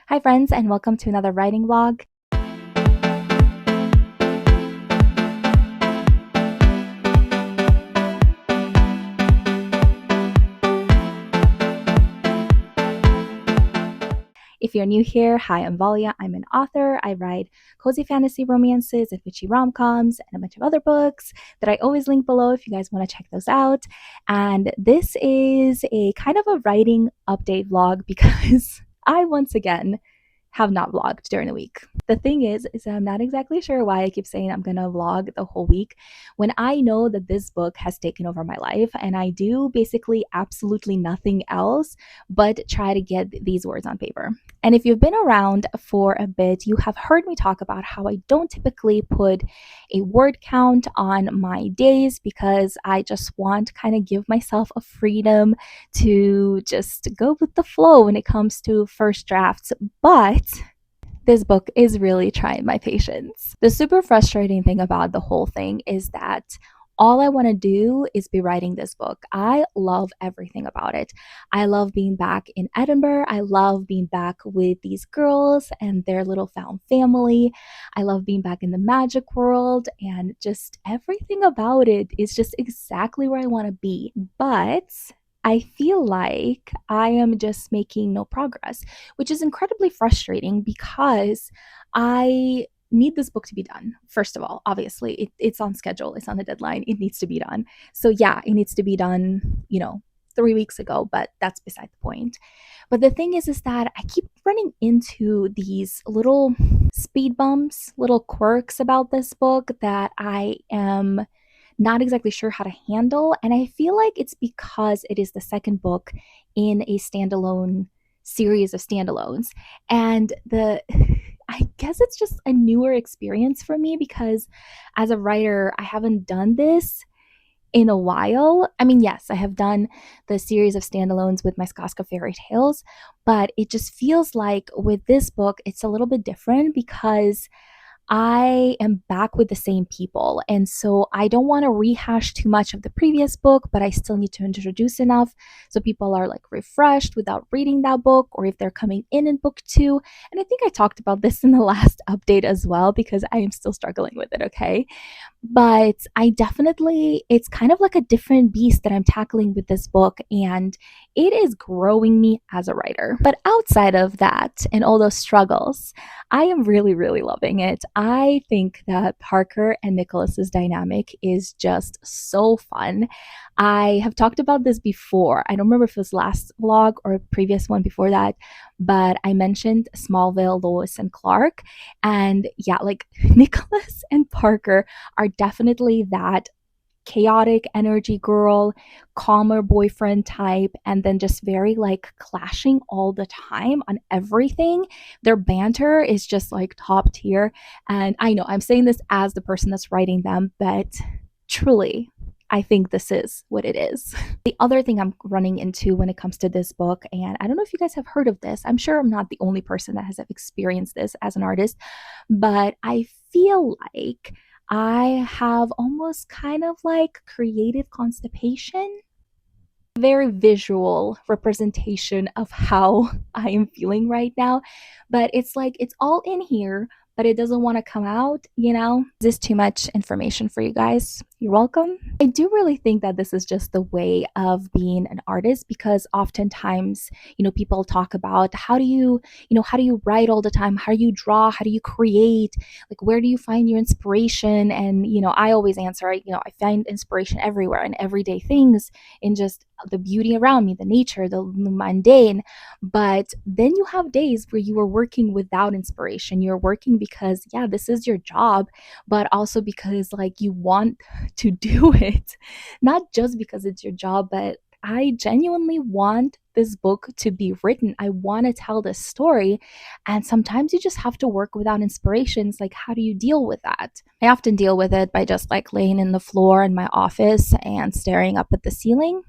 Hi friends, and welcome to another writing vlog. If you're new here, hi, I'm Valia. I'm an author. I write cozy fantasy romances and witchy romcoms and a bunch of other books that I always link below if you guys want to check those out. And this is a kind of a writing update vlog because I once again have not vlogged during the week. The thing is I'm not exactly sure why I keep saying I'm gonna vlog the whole week when I know that this book has taken over my life and I do basically absolutely nothing else but try to get these words on paper. And if you've been around for a bit, you have heard me talk about how I don't typically put a word count on my days because I just want to kind of give myself a freedom to just go with the flow when it comes to first drafts. But this book is really trying my patience. The super frustrating thing about the whole thing is that all I want to do is be writing this book. I love everything about it. I love being back in Edinburgh. I love being back with these girls and their little found family. I love being back in the magic world, and just everything about it is just exactly where I want to be. But I feel like I am just making no progress, which is incredibly frustrating because I need this book to be done. First of all, obviously, it's on schedule, it's on the deadline, it needs to be done. So, yeah, it needs to be done, 3 weeks ago, but that's beside the point. But the thing is that I keep running into these little speed bumps, little quirks about this book that I am not exactly sure how to handle. And I feel like it's because it is the second book in a standalone series of standalones. And I guess it's just a newer experience for me because as a writer, I haven't done this in a while. I mean, yes, I have done the series of standalones with my Skaska fairy tales, but it just feels like with this book, it's a little bit different because I am back with the same people. And so I don't want to rehash too much of the previous book, but I still need to introduce enough so people are like refreshed without reading that book, or if they're coming in book two. And I think I talked about this in the last update as well because I am still struggling with it, okay? But I definitely, it's kind of like a different beast that I'm tackling with this book, and it is growing me as a writer. But outside of that and all those struggles, I am really, really loving it. I think that Parker and Nicholas's dynamic is just so fun. I have talked about this before. I don't remember if it was last vlog or a previous one before that, but I mentioned Smallville, Lois, and Clark. And yeah, like Nicholas and Parker are definitely that chaotic energy girl, calmer boyfriend type, and then just very like clashing all the time on everything. Their banter is just like top tier. And I know I'm saying this as the person that's writing them, but truly, I think this is what it is. The other thing I'm running into when it comes to this book, and I don't know if you guys have heard of this, I'm sure I'm not the only person that has experienced this as an artist, but I feel like I have almost kind of like creative constipation. Very visual representation of how I am feeling right now. But it's like it's all in here, but it doesn't want to come out. Is this too much information for you guys? You're welcome. I do really think that this is just the way of being an artist because oftentimes, people talk about how do you write all the time? How do you draw? How do you create? Like, where do you find your inspiration? And, I always answer, I find inspiration everywhere in everyday things, in just the beauty around me, the nature, the mundane. But then you have days where you are working without inspiration. You're working because, yeah, this is your job, but also because like you want to do it, not just because it's your job, but I genuinely want this book to be written. I want to tell this story. And sometimes you just have to work without inspirations. Like, how do you deal with that? I often deal with it by just like laying in the floor in my office and staring up at the ceiling.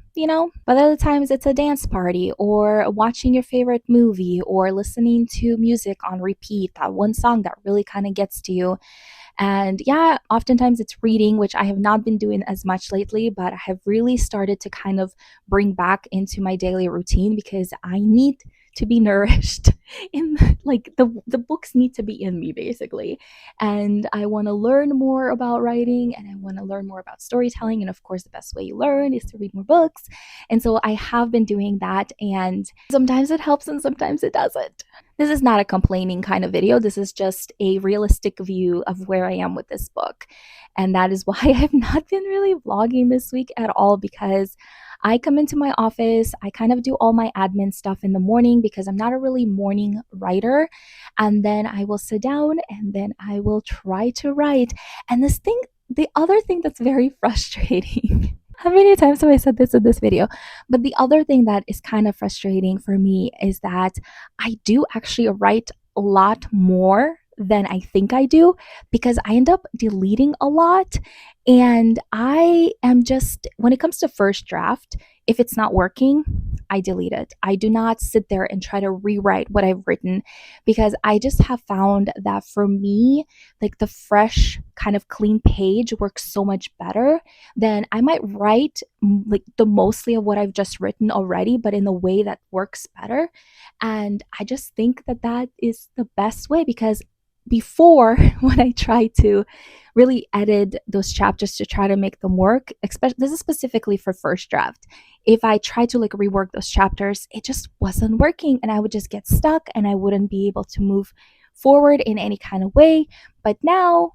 But other times it's a dance party or watching your favorite movie or listening to music on repeat, that one song that really kind of gets to you. And yeah, oftentimes it's reading, which I have not been doing as much lately, but I have really started to kind of bring back into my daily routine because I need to be nourished in like the books need to be in me basically. And I want to learn more about writing, and I want to learn more about storytelling, and of course the best way you learn is to read more books. And so I have been doing that, and sometimes it helps and sometimes it doesn't. This is not a complaining kind of video. This is just a realistic view of where I am with this book. And that is why I have not been really vlogging this week at all, because I come into my office, I kind of do all my admin stuff in the morning because I'm not a really morning writer. And then I will sit down and then I will try to write. And the other thing that's very frustrating. How many times have I said this in this video? But the other thing that is kind of frustrating for me is that I do actually write a lot more than I think I do, because I end up deleting a lot. And I am just, when it comes to first draft, if it's not working, I delete it. I do not sit there and try to rewrite what I've written, because I just have found that for me, like the fresh kind of clean page works so much better. Then I might write like the mostly of what I've just written already, but in a way that works better. And I just think that that is the best way, because before, when I try to really edit those chapters to try to make them work, especially this is specifically for first draft, if I try to like rework those chapters, it just wasn't working, and I would just get stuck and I wouldn't be able to move forward in any kind of way. But now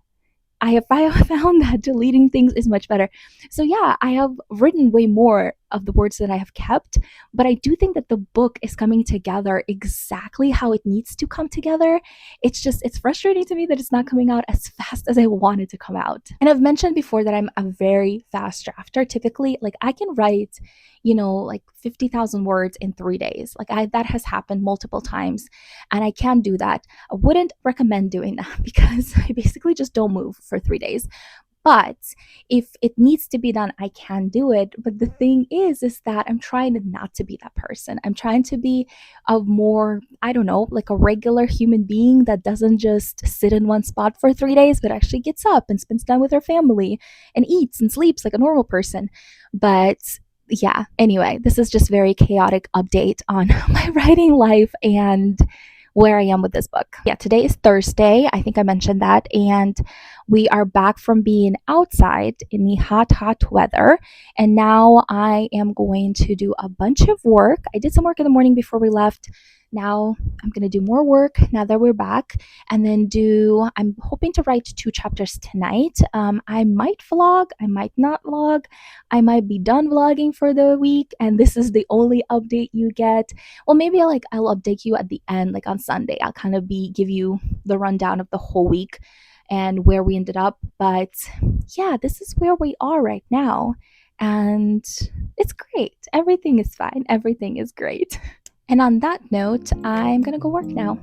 I have found that deleting things is much better. So yeah, I have written way more of the words that I have kept, but I do think that the book is coming together exactly how it needs to come together. It's frustrating to me that it's not coming out as fast as I want it to come out. And I've mentioned before that I'm a very fast drafter. Typically, like I can write, like 50,000 words in 3 days. That has happened multiple times, and I can do that. I wouldn't recommend doing that because I basically just don't move for 3 days. But if it needs to be done, I can do it. But the thing is that I'm trying not to be that person. I'm trying to be a more, I don't know, like a regular human being that doesn't just sit in one spot for 3 days, but actually gets up and spends time with her family and eats and sleeps like a normal person. But yeah, anyway, this is just very chaotic update on my writing life and where I am with this book. Yeah, today is Thursday. I think I mentioned that. And we are back from being outside in the hot, hot weather. And now I am going to do a bunch of work. I did some work in the morning before we left. Now I'm going to do more work now that we're back, and then I'm hoping to write 2 chapters tonight. I might vlog, I might not vlog, I might be done vlogging for the week, and this is the only update you get. Well, maybe I'll update you at the end, like on Sunday. I'll kind of give you the rundown of the whole week and where we ended up. But yeah, this is where we are right now, and it's great. Everything is fine. Everything is great. And on that note, I'm gonna go work now.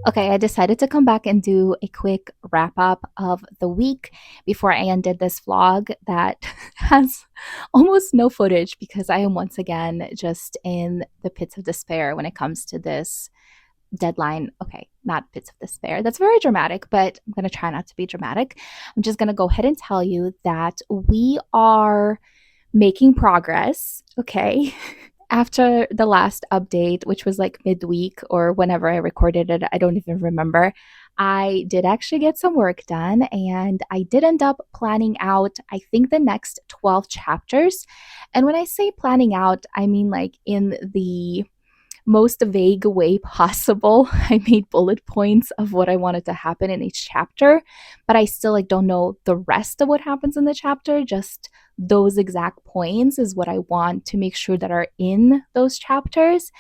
Okay, I decided to come back and do a quick wrap up of the week before I ended this vlog that has almost no footage because I am once again just in the pits of despair when it comes to this deadline. Okay, not pits of despair. That's very dramatic, but I'm going to try not to be dramatic. I'm just going to go ahead and tell you that we are making progress. Okay. After the last update, which was like midweek or whenever I recorded it, I don't even remember. I did actually get some work done and I did end up planning out, I think, the next 12 chapters. And when I say planning out, I mean like in the most vague way possible. I made bullet points of what I wanted to happen in each chapter, but I still like don't know the rest of what happens in the chapter. Just those exact points is what I want to make sure that are in those chapters.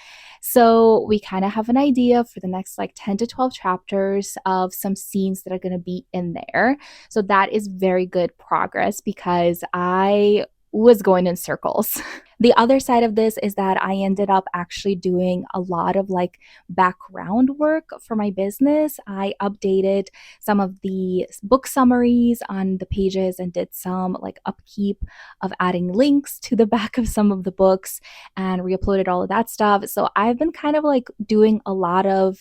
So we kind of have an idea for the next like 10 to 12 chapters of some scenes that are going to be in there. So that is very good progress because I was going in circles. The other side of this is that I ended up actually doing a lot of like background work for my business. I updated some of the book summaries on the pages and did some like upkeep of adding links to the back of some of the books and re-uploaded all of that stuff. So I've been kind of like doing a lot of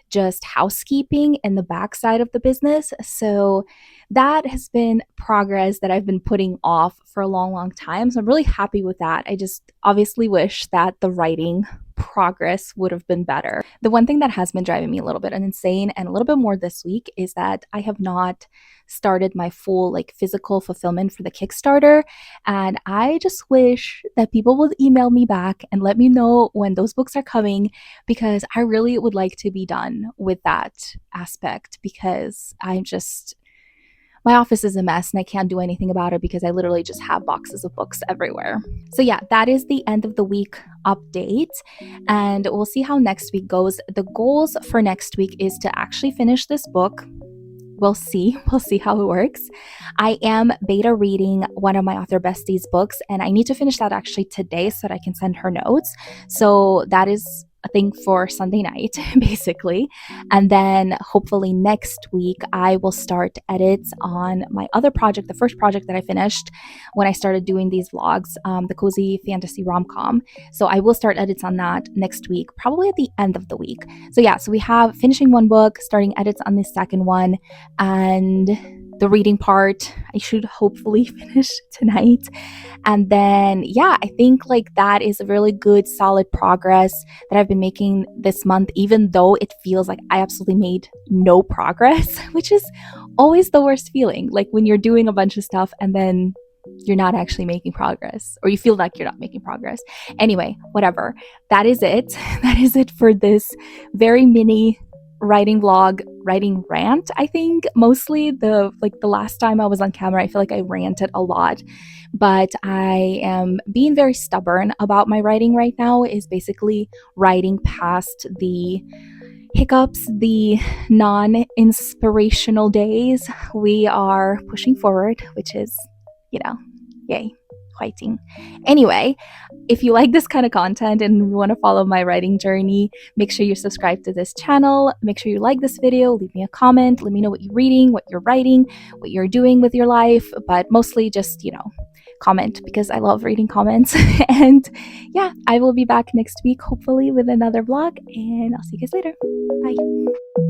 just housekeeping in the backside of the business. So that has been progress that I've been putting off for a long, long time. So I'm really happy with that. I just obviously wish that the writing progress would have been better. The one thing that has been driving me a little bit insane and a little bit more this week is that I have not started my full like physical fulfillment for the Kickstarter. And I just wish that people would email me back and let me know when those books are coming because I really would like to be done with that aspect because I'm just my office is a mess and I can't do anything about it because I literally just have boxes of books everywhere. So, yeah, that is the end of the week update. And we'll see how next week goes. The goals for next week is to actually finish this book. We'll see. We'll see how it works. I am beta reading one of my author besties' books, and I need to finish that actually today so that I can send her notes. So that is a thing for Sunday night, basically. And then hopefully next week, I will start edits on my other project, the first project that I finished when I started doing these vlogs, the cozy fantasy rom-com. So I will start edits on that next week, probably at the end of the week. So yeah, so we have finishing one book, starting edits on the second one, and the reading part I should hopefully finish tonight. And then, yeah, I think like that is a really good, solid progress that I've been making this month, even though it feels like I absolutely made no progress, which is always the worst feeling. Like when you're doing a bunch of stuff and then you're not actually making progress, or you feel like you're not making progress. Anyway, whatever. That is it. That is it for this very mini writing vlog, writing rant. I think mostly the last time I was on camera, I feel like I ranted a lot, but I am being very stubborn about my writing right now, is basically writing past the hiccups, the non-inspirational days. We are pushing forward, which is, yay, fighting. Anyway, if you like this kind of content and you want to follow my writing journey, make sure you subscribe to this channel. Make sure you like this video, leave me a comment, let me know what you're reading, what you're writing, what you're doing with your life, but mostly just, comment because I love reading comments. And yeah, I will be back next week, hopefully with another vlog, and I'll see you guys later. Bye.